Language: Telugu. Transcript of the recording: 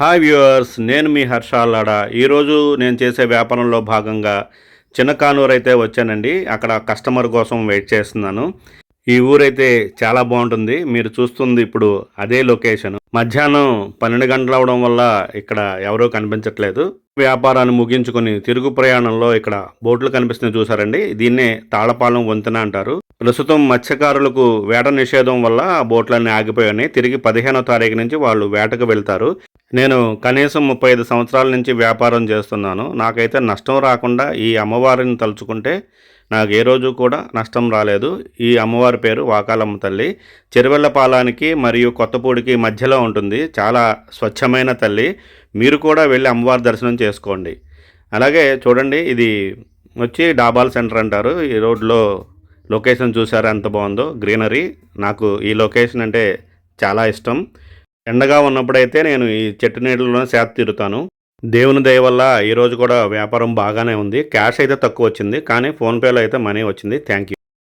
హాయ్ వ్యూవర్స్, నేను మీ హర్ష అల్లాడ. ఈరోజు నేను చేసే వ్యాపారంలో భాగంగా చిన్న కానూరు అయితే వచ్చానండి. అక్కడ కస్టమర్ కోసం వెయిట్ చేస్తున్నాను. ఈ ఊరైతే చాలా బాగుంటుంది. మీరు చూస్తుంది ఇప్పుడు అదే లొకేషన్. మధ్యాహ్నం 12 గంటలు అవడం వల్ల ఇక్కడ ఎవరూ కనిపించట్లేదు. వ్యాపారాన్ని ముగించుకొని తిరుగు ప్రయాణంలో ఇక్కడ బోట్లు కనిపిస్తున్నాయి చూసారండి. దీన్నే తాళపాలెం వంతెన అంటారు. ప్రస్తుతం మత్స్యకారులకు వేట నిషేధం వల్ల ఆ బోట్లన్నీ ఆగిపోయాయి. తిరిగి 15వ తారీఖు నుంచి వాళ్ళు వేటకు వెళ్తారు. నేను కనీసం 35 సంవత్సరాల నుంచి వ్యాపారం చేస్తున్నాను. నాకైతే నష్టం రాకుండా ఈ అమ్మవారిని తలుచుకుంటే నాకు ఏ రోజు కూడా నష్టం రాలేదు. ఈ అమ్మవారి పేరు వాకాలమ్మ తల్లి. చెరువెళ్లపాలానికి మరియు కొత్తపూడికి మధ్యలో ఉంటుంది. చాలా స్వచ్ఛమైన తల్లి. మీరు కూడా వెళ్ళి అమ్మవారి దర్శనం చేసుకోండి. అలాగే చూడండి, ఇది వచ్చి డాబాల్ సెంటర్ అంటారు. ఈ రోడ్లో లొకేషన్ చూసారా ఎంత బాగుందో, గ్రీనరీ. నాకు ఈ లొకేషన్ అంటే చాలా ఇష్టం. ఎండగా ఉన్నప్పుడైతే నేను ఈ చెట్టు నీడలోనే సేద తీరుతాను. దేవుని దయ వల్ల ఈరోజు కూడా వ్యాపారం బాగానే ఉంది. క్యాష్ అయితే తక్కువ వచ్చింది, కానీ ఫోన్పేలో అయితే మనీ వచ్చింది. Thank you.